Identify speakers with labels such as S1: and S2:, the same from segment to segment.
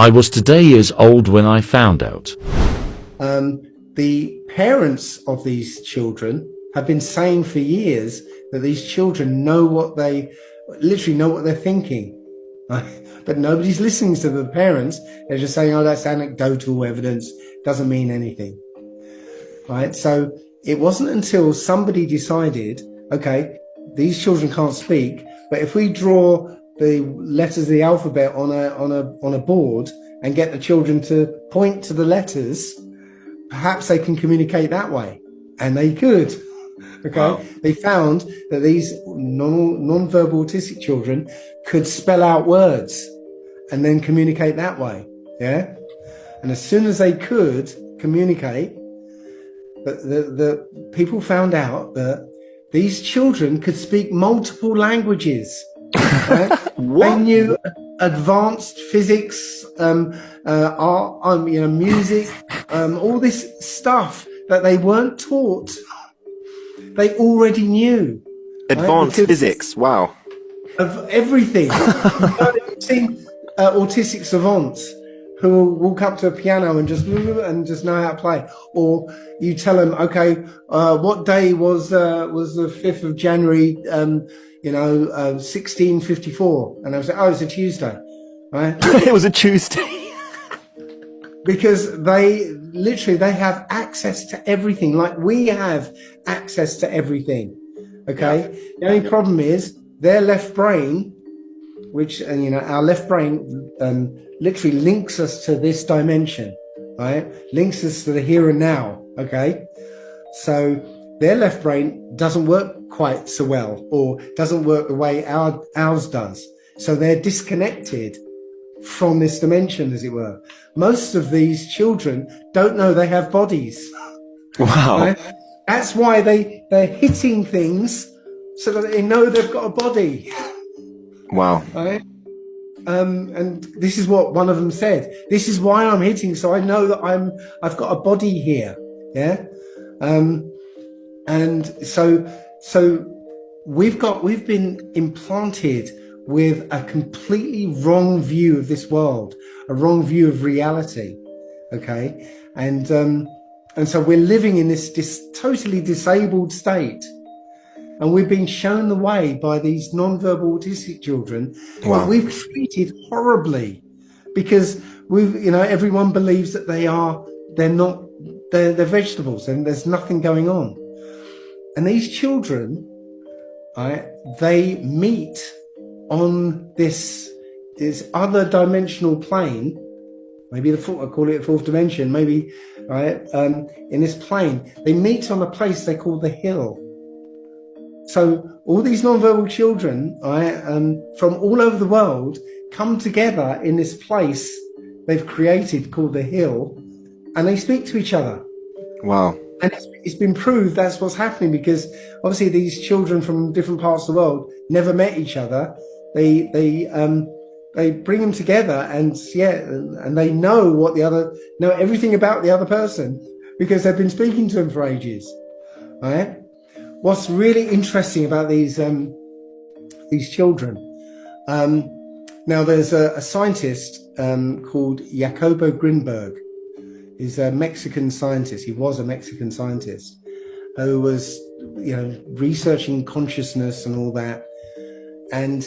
S1: I was today years old when I found out.
S2: The parents of these children have been saying for years that these children know what literally know what they're thinking. But nobody's listening to the parents. They're just saying, oh, that's anecdotal evidence, doesn't mean anything. Right? So it wasn't until somebody decided, okay, these children can't speak, but if we draw the letters of the alphabet on a board and get the children to point to the letters, perhaps they can communicate that way. And they could. Okay. Wow. They found that these non-verbal autistic children could spell out words and then communicate that way. Yeah. And as soon as they could communicate, the people found out that these children could speak multiple languages. Right? They knew advanced physics, art, music, all this stuff that they weren't taught. They already knew.
S3: Advanced physics, wow.
S2: Of everything. You've seen autistic savants who will walk up to a piano and just know how to play. Or you tell them, okay, what day was the 5th of January, 1654? And they'll say, oh, it's a Tuesday, right?
S3: It was a Tuesday.
S2: Because they have access to everything, like we have access to everything. Okay. Yeah. The only problem is their left brain, which, our left brain literally links us to this dimension, right? Links us to the here and now. Okay. So their left brain doesn't work quite so well, or doesn't work the way ours does. So they're disconnected from this dimension, as it were. Most of these children don't know they have bodies.
S3: Wow.
S2: Right? That's why they're hitting things so that they know they've got a body.
S3: Wow.
S2: Right? And this is what one of them said. This is why I'm hitting, so I know that I've got a body here. Yeah. And so we've been implanted with a completely wrong view of this world, a wrong view of reality. Okay. And so we're living in this totally disabled state. And we've been shown the way by these non-verbal autistic children.
S3: Wow.
S2: That we've treated horribly because everyone believes that they're vegetables and there's nothing going on. And these children, right, they meet on this other dimensional plane, maybe I call it a fourth dimension, maybe, right, in this plane, they meet on a place they call the hill. So all these non-verbal children, right, from all over the world come together in this place they've created called the hill, and they speak to each other.
S3: Wow.
S2: And it's been proved that's what's happening, because obviously these children from different parts of the world never met each other. They bring them together, and they know everything about the other person because they've been speaking to them for ages. Right? What's really interesting about these children, now there's a scientist called Jacobo Grinberg. He's a Mexican scientist. He was a Mexican scientist who was, researching consciousness and all that. And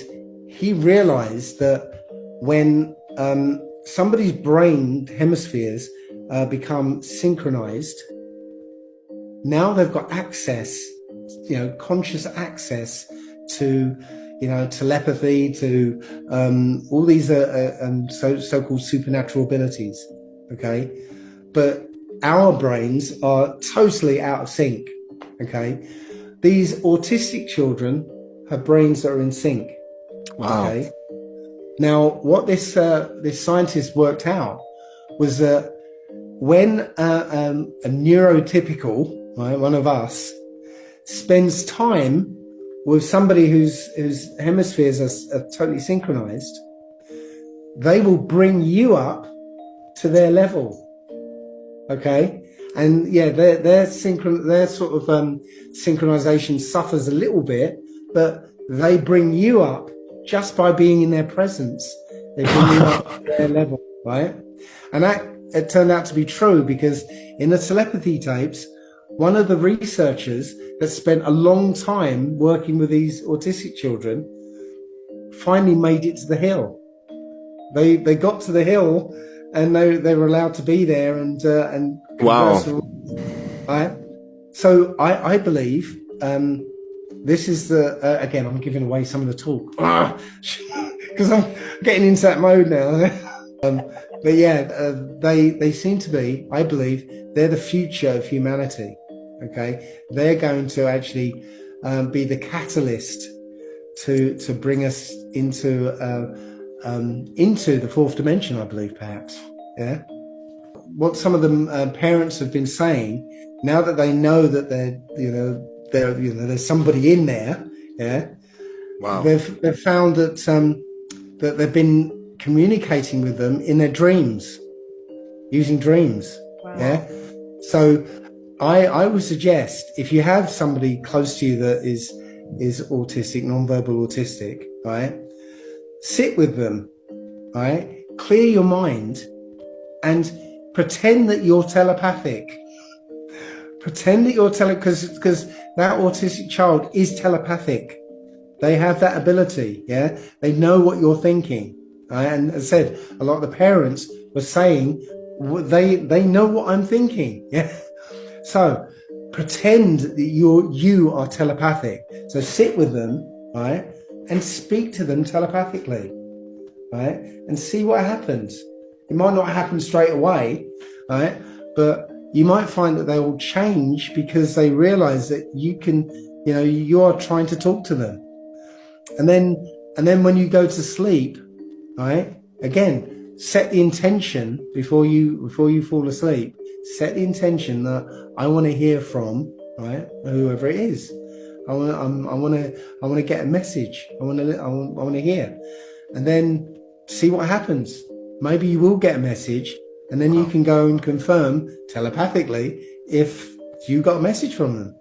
S2: he realized that when somebody's brain hemispheres become synchronized, now they've got access, conscious access to, telepathy, to all these so-called supernatural abilities. Okay. But our brains are totally out of sync. Okay. These autistic children have brains that are in sync.
S3: Wow.
S2: Okay. Now, what this scientist worked out was that when a neurotypical, right, one of us, spends time with somebody whose hemispheres are totally synchronized, they will bring you up to their level. Okay. And yeah, their sort of synchronization suffers a little bit, but they bring you up just by being in their presence. They bring you up to their level. right? And that it turned out to be true because in the telepathy tapes, one of the researchers that spent a long time working with these autistic children finally made it to the hill. They got to the hill and they were allowed to be there and converse.
S3: Wow.
S2: Right? So I believe this is the again, I'm giving away some of the talk because I'm getting into that mode now. But yeah, they seem to be, I believe, they're the future of humanity. Okay, they're going to actually be the catalyst to bring us into the fourth dimension, I believe, perhaps. Yeah. What some of the parents have been saying, now that they know that there's somebody in there, yeah.
S3: Wow.
S2: They've found that that they've been communicating with them in their dreams, using dreams.
S4: Wow.
S2: Yeah. So I would suggest, if you have somebody close to you that is autistic, non-verbal autistic, right, sit with them, right, clear your mind and pretend that you're telepathic. Pretend that you're because that autistic child is telepathic. They have that ability, yeah? They know what you're thinking. Right? And as I said, a lot of the parents were saying, they know what I'm thinking, yeah? So pretend that you are telepathic. So sit with them, right? And speak to them telepathically, right? And see what happens. It might not happen straight away, right? But you might find that they will change because they realize that you are trying to talk to them. And then when you go to sleep, right? Again, set the intention before you fall asleep. Set the intention that I want to hear from, right, whoever it is. I want to get a message. I want to hear, and then see what happens. Maybe you will get a message, and then you can go and confirm telepathically if you got a message from them.